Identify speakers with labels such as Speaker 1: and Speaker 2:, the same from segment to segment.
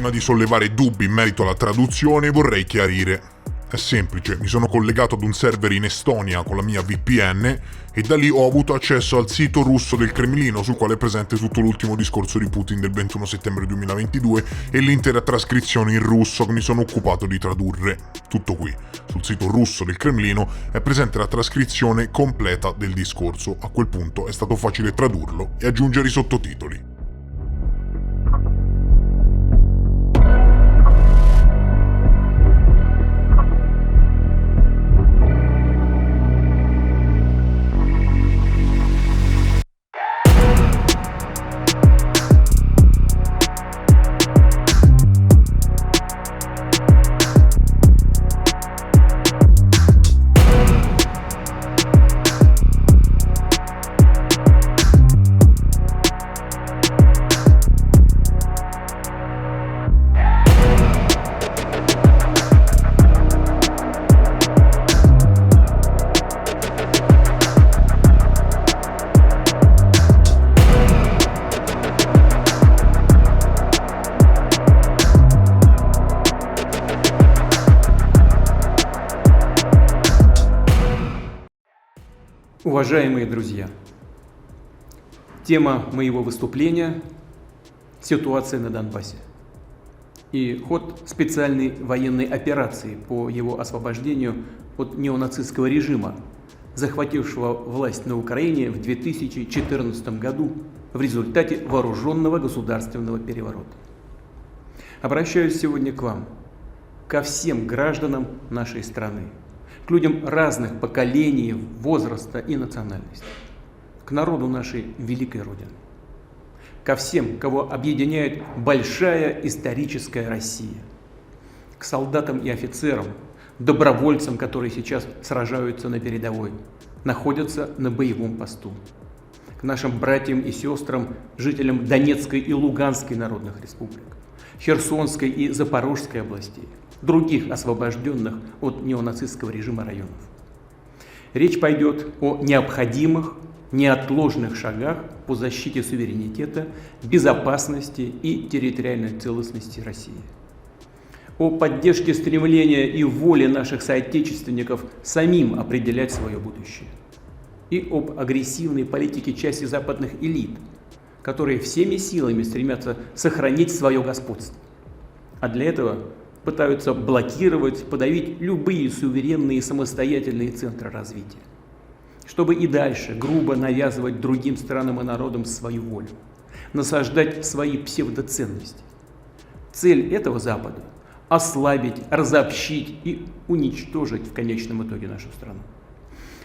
Speaker 1: Prima di sollevare dubbi in merito alla traduzione vorrei chiarire. È semplice, mi sono collegato ad un server in Estonia con la mia VPN e da lì ho avuto accesso al sito russo del Cremlino sul quale è presente tutto l'ultimo discorso di Putin del 21 settembre 2022 e l'intera trascrizione in russo che mi sono occupato di tradurre. Tutto qui. Sul sito russo del Cremlino è presente la trascrizione completa del discorso. A quel punto è stato facile tradurlo e aggiungere i sottotitoli.
Speaker 2: Уважаемые друзья, тема моего выступления – ситуация на Донбассе и ход специальной военной операции по его освобождению от неонацистского режима, захватившего власть на Украине в 2014 году в результате вооруженного государственного переворота. Обращаюсь сегодня к вам, ко всем гражданам нашей страны, к людям разных поколений, возраста и национальности, к народу нашей великой Родины, ко всем, кого объединяет большая историческая Россия, к солдатам и офицерам, добровольцам, которые сейчас сражаются на передовой, находятся на боевом посту, к нашим братьям и сестрам, жителям Донецкой и Луганской народных республик, Херсонской и Запорожской областей, других освобожденных от неонацистского режима районов. Речь пойдет о необходимых, неотложных шагах по защите суверенитета, безопасности и территориальной целостности России. О поддержке стремления и воли наших соотечественников самим определять свое будущее. И об агрессивной политике части западных элит, которые всеми силами стремятся сохранить свое господство. А для этого пытаются блокировать, подавить любые суверенные самостоятельные центры развития, чтобы и дальше грубо навязывать другим странам и народам свою волю, насаждать свои псевдоценности. Цель этого Запада – ослабить, разобщить и уничтожить в конечном итоге нашу страну.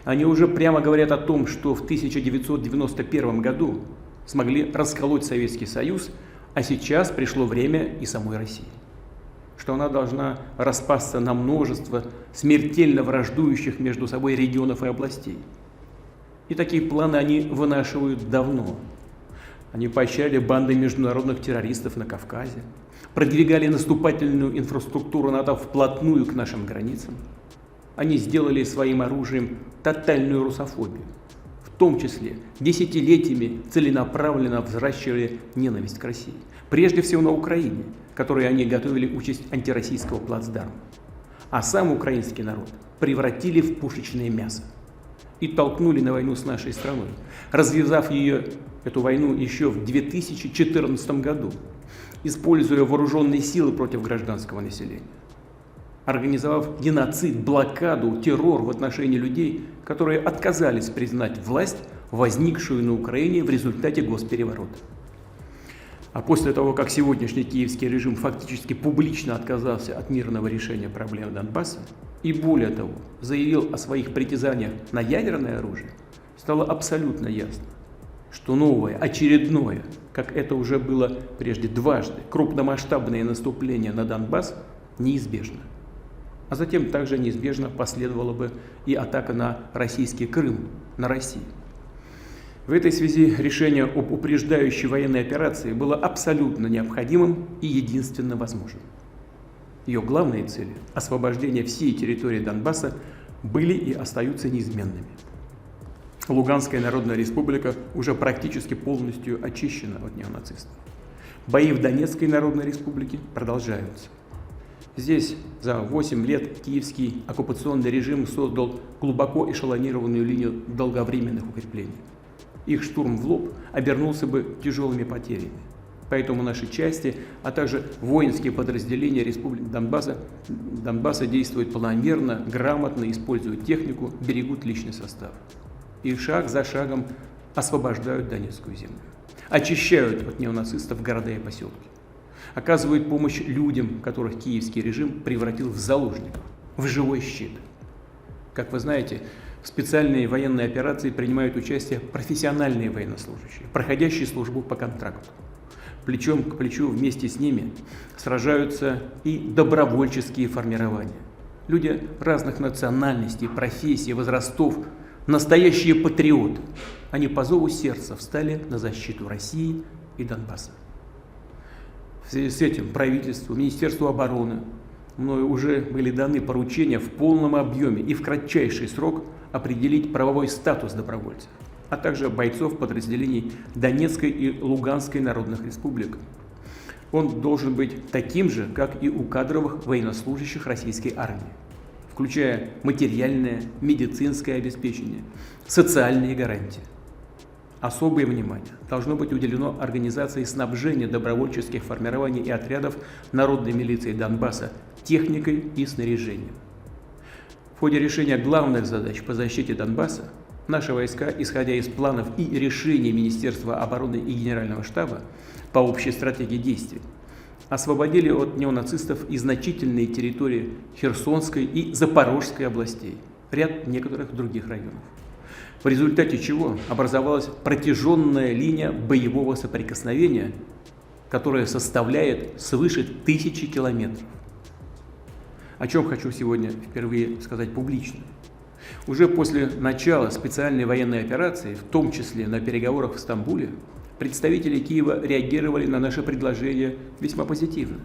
Speaker 2: Они уже прямо говорят о том, что в 1991 году смогли расколоть Советский Союз, а сейчас пришло время и самой России. Что она должна распасться на множество смертельно враждующих между собой регионов и областей. И такие планы они вынашивают давно. Они поощряли банды международных террористов на Кавказе, продвигали наступательную инфраструктуру НАТО вплотную к нашим границам. Они сделали своим оружием тотальную русофобию, в том числе десятилетиями целенаправленно взращивали ненависть к России. Прежде всего на Украине, которой они готовили участь антироссийского плацдарма. А сам украинский народ превратили в пушечное мясо и толкнули на войну с нашей страной, развязав эту войну еще в 2014 году, используя вооруженные силы против гражданского населения, организовав геноцид, блокаду, террор в отношении людей, которые отказались признать власть, возникшую на Украине в результате госпереворота. А после того, как сегодняшний киевский режим фактически публично отказался от мирного решения проблем Донбасса и, более того, заявил о своих притязаниях на ядерное оружие, стало абсолютно ясно, что новое, очередное, как это уже было прежде дважды, крупномасштабное наступление на Донбасс неизбежно. А затем также неизбежно последовала бы и атака на российский Крым, на Россию. В этой связи решение об упреждающей военной операции было абсолютно необходимым и единственно возможным. Ее главные цели – освобождение всей территории Донбасса – были и остаются неизменными. Луганская Народная Республика уже практически полностью очищена от неонацистов. Бои в Донецкой Народной Республике продолжаются. Здесь за 8 лет киевский оккупационный режим создал глубоко эшелонированную линию долговременных укреплений. Их штурм в лоб обернулся бы тяжелыми потерями. Поэтому наши части, а также воинские подразделения Республики Донбасса действуют планомерно, грамотно, используют технику, берегут личный состав. И шаг за шагом освобождают Донецкую землю. Очищают от неонацистов города и поселки. Оказывают помощь людям, которых киевский режим превратил в заложников, в живой щит. Как вы знаете, в специальной военной операции принимают участие профессиональные военнослужащие, проходящие службу по контракту. Плечом к плечу вместе с ними сражаются и добровольческие формирования. Люди разных национальностей, профессий, возрастов, настоящие патриоты. Они по зову сердца встали на защиту России и Донбасса. В связи с этим правительству, Министерству обороны мною уже были даны поручения в полном объеме и в кратчайший срок определить правовой статус добровольцев, а также бойцов подразделений Донецкой и Луганской народных республик. Он должен быть таким же, как и у кадровых военнослужащих российской армии, включая материальное, медицинское обеспечение, социальные гарантии. Особое внимание должно быть уделено организации снабжения добровольческих формирований и отрядов народной милиции Донбасса техникой и снаряжением. В ходе решения главных задач по защите Донбасса наши войска, исходя из планов и решений Министерства обороны и Генерального штаба по общей стратегии действий, освободили от неонацистов и значительные территории Херсонской и Запорожской областей, ряд некоторых других районов. В результате чего образовалась протяженная линия боевого соприкосновения, которая составляет свыше 1000 километров. О чем хочу сегодня впервые сказать публично. Уже после начала специальной военной операции, в том числе на переговорах в Стамбуле, представители Киева реагировали на наши предложения весьма позитивно.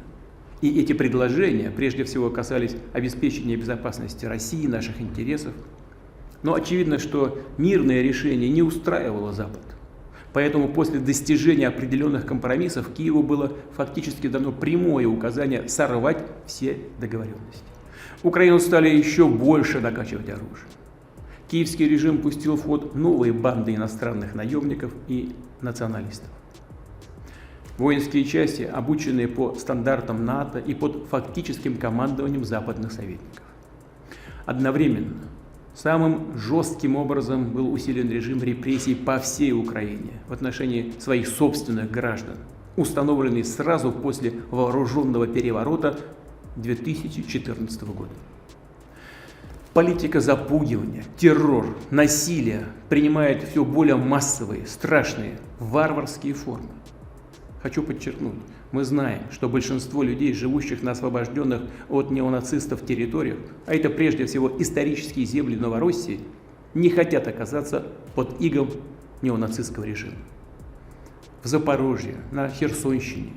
Speaker 2: И эти предложения прежде всего касались обеспечения безопасности России, наших интересов. Но очевидно, что мирное решение не устраивало Запад. Поэтому после достижения определенных компромиссов Киеву было фактически дано прямое указание сорвать все договоренности. Украину стали еще больше накачивать оружием. Киевский режим пустил в ход новые банды иностранных наемников и националистов. Воинские части, обученные по стандартам НАТО и под фактическим командованием западных советников. Одновременно самым жестким образом был усилен режим репрессий по всей Украине в отношении своих собственных граждан, установленный сразу после вооруженного переворота 2014 года. Политика запугивания, террор, насилие принимает все более массовые, страшные, варварские формы. Хочу подчеркнуть, мы знаем, что большинство людей, живущих на освобожденных от неонацистов территориях, а это прежде всего исторические земли Новороссии, не хотят оказаться под игом неонацистского режима. В Запорожье, на Херсонщине,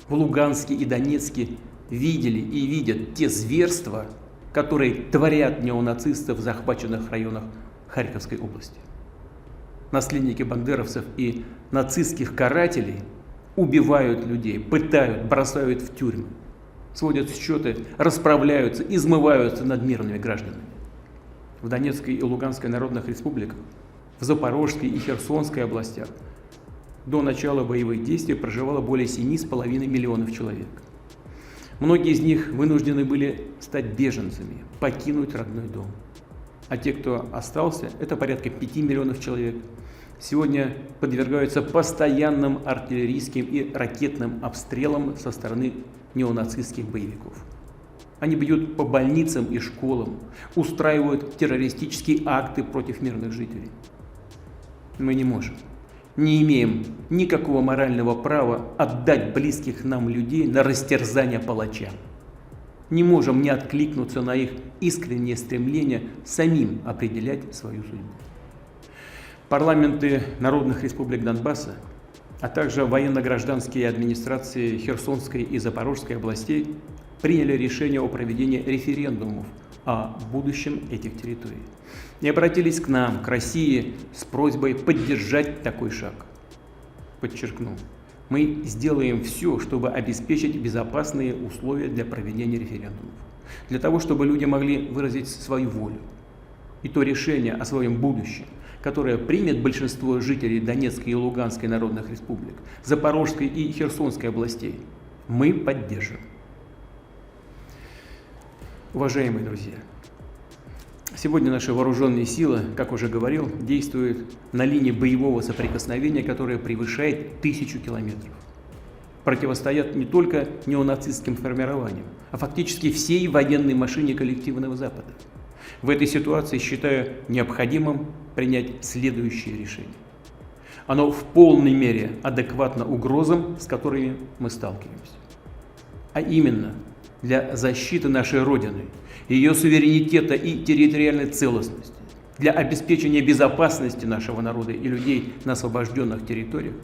Speaker 2: в Луганске и Донецке видели и видят те зверства, которые творят неонацисты в захваченных районах Харьковской области. Наследники бандеровцев и нацистских карателей убивают людей, пытают, бросают в тюрьмы, сводят счеты, расправляются, измываются над мирными гражданами. В Донецкой и Луганской народных республиках, в Запорожской и Херсонской областях до начала боевых действий проживало более 7,5 миллионов человек. Многие из них вынуждены были стать беженцами, покинуть родной дом. А те, кто остался, это порядка 5 миллионов человек, сегодня подвергаются постоянным артиллерийским и ракетным обстрелам со стороны неонацистских боевиков. Они бьют по больницам и школам, устраивают террористические акты против мирных жителей. Мы не можем, не имеем никакого морального права отдать близких нам людей на растерзание палачам. Не можем не откликнуться на их искреннее стремление самим определять свою судьбу. Парламенты народных республик Донбасса, а также военно-гражданские администрации Херсонской и Запорожской областей приняли решение о проведении референдумов о будущем этих территорий и обратились к нам, к России, с просьбой поддержать такой шаг. Подчеркну, Мы сделаем все, чтобы обеспечить безопасные условия для проведения референдумов, для того, чтобы люди могли выразить свою волю. И то решение о своем будущем, которое примет большинство жителей Донецкой и Луганской народных республик, Запорожской и Херсонской областей, мы поддержим. Уважаемые друзья, сегодня наши вооруженные силы, как уже говорил, действуют на линии боевого соприкосновения, которая превышает 1000 километров. Противостоят не только неонацистским формированиям, а фактически всей военной машине коллективного Запада. В этой ситуации считаю необходимым принять следующее решение. Оно в полной мере адекватно угрозам, с которыми мы сталкиваемся. А именно, для защиты нашей Родины, ее суверенитета и территориальной целостности, для обеспечения безопасности нашего народа и людей на освобожденных территориях,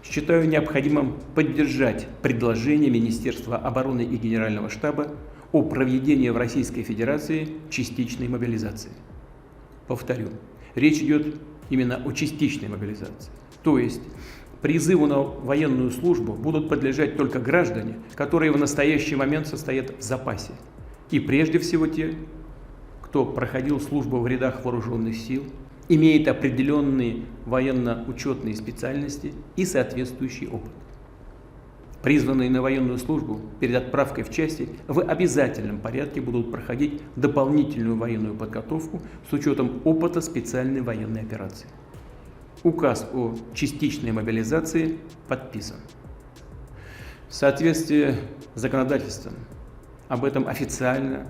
Speaker 2: считаю необходимым поддержать предложение Министерства обороны и Генерального штаба о проведении в Российской Федерации частичной мобилизации. Повторю, речь идет именно о частичной мобилизации. То есть призыву на военную службу будут подлежать только граждане, которые в настоящий момент состоят в запасе. И прежде всего те, кто проходил службу в рядах вооруженных сил, имеет определенные военно-учетные специальности и соответствующий опыт. Призванные на военную службу перед отправкой в части в обязательном порядке будут проходить дополнительную военную подготовку с учетом опыта специальной военной операции. Указ о частичной мобилизации подписан. В соответствии с законодательством об этом официально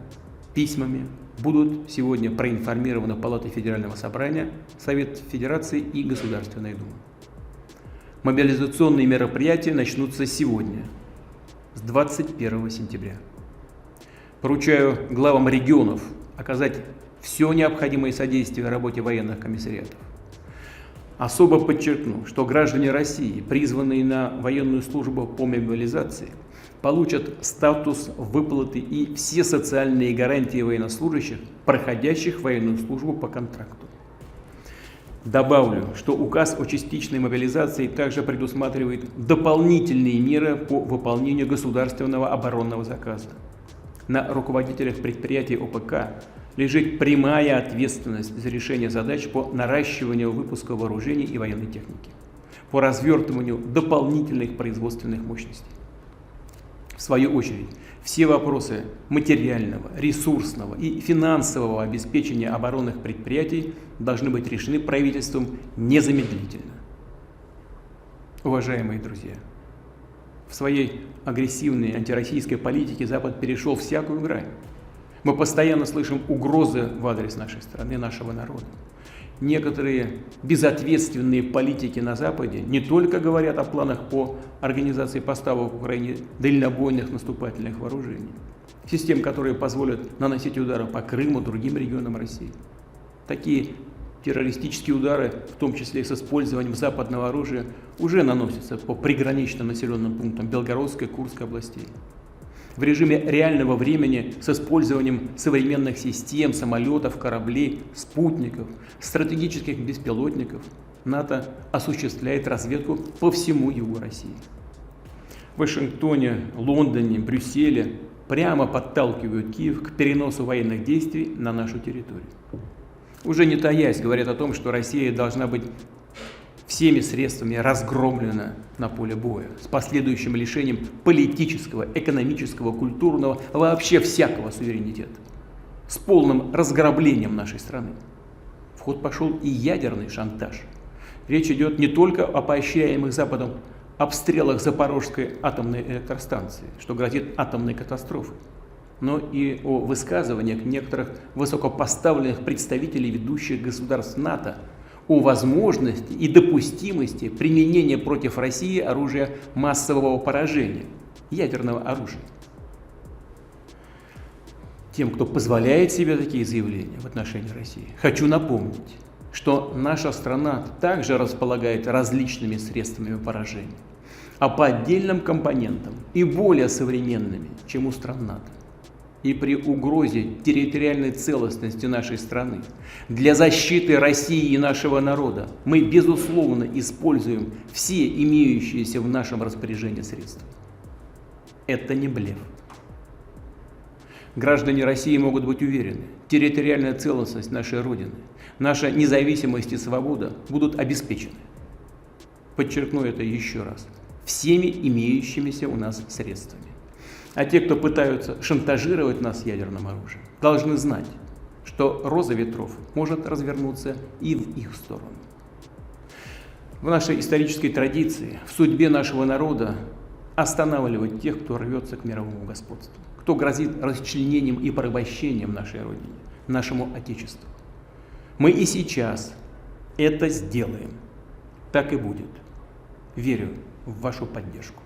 Speaker 2: письмами будут сегодня проинформированы Палата Федерального собрания, Совет Федерации и Государственная Дума. Мобилизационные мероприятия начнутся сегодня, с 21 сентября. Поручаю главам регионов оказать все необходимое содействие работе военных комиссариатов. Особо подчеркну, что граждане России, призванные на военную службу по мобилизации, получат статус выплаты и все социальные гарантии военнослужащих, проходящих военную службу по контракту. Добавлю, что указ о частичной мобилизации также предусматривает дополнительные меры по выполнению государственного оборонного заказа. На руководителях предприятий ОПК лежит прямая ответственность за решение задач по наращиванию выпуска вооружений и военной техники, по развертыванию дополнительных производственных мощностей. В свою очередь, все вопросы материального, ресурсного и финансового обеспечения оборонных предприятий должны быть решены правительством незамедлительно. Уважаемые друзья, в своей агрессивной антироссийской политике Запад перешел всякую грань. Мы постоянно слышим угрозы в адрес нашей страны, нашего народа. Некоторые безответственные политики на Западе не только говорят о планах по организации поставок в Украине дальнобойных наступательных вооружений, систем, которые позволят наносить удары по Крыму, другим регионам России. Такие террористические удары, в том числе и с использованием западного оружия, уже наносятся по приграничным населенным пунктам Белгородской и Курской областей. В режиме реального времени с использованием современных систем, самолетов, кораблей, спутников, стратегических беспилотников НАТО осуществляет разведку по всему югу России. В Вашингтоне, Лондоне, Брюсселе прямо подталкивают Киев к переносу военных действий на нашу территорию. Уже не таясь, говорят о том, что Россия должна быть всеми средствами разгромлена на поле боя, с последующим лишением политического, экономического, культурного, вообще всякого суверенитета, с полным разграблением нашей страны. В ход пошел и ядерный шантаж. Речь идет не только о поощряемых Западом обстрелах Запорожской атомной электростанции, что грозит атомной катастрофой, но и о высказываниях некоторых высокопоставленных представителей ведущих государств НАТО о возможности и допустимости применения против России оружия массового поражения, ядерного оружия. Тем, кто позволяет себе такие заявления в отношении России, хочу напомнить, что наша страна также располагает различными средствами поражения, а по отдельным компонентам и более современными, чем у стран НАТО. и при угрозе территориальной целостности нашей страны, для защиты России и нашего народа мы, безусловно, используем все имеющиеся в нашем распоряжении средства. Это не блеф. Граждане России могут быть уверены, территориальная целостность нашей Родины, наша независимость и свобода будут обеспечены. Подчеркну это еще раз. Всеми имеющимися у нас средствами. А те, кто пытаются шантажировать нас ядерным оружием, должны знать, что роза ветров может развернуться и в их сторону. В нашей исторической традиции, в судьбе нашего народа останавливать тех, кто рвется к мировому господству, кто грозит расчленением и порабощением нашей Родине, нашему Отечеству. Мы и сейчас это сделаем. Так и будет. Верю в вашу поддержку.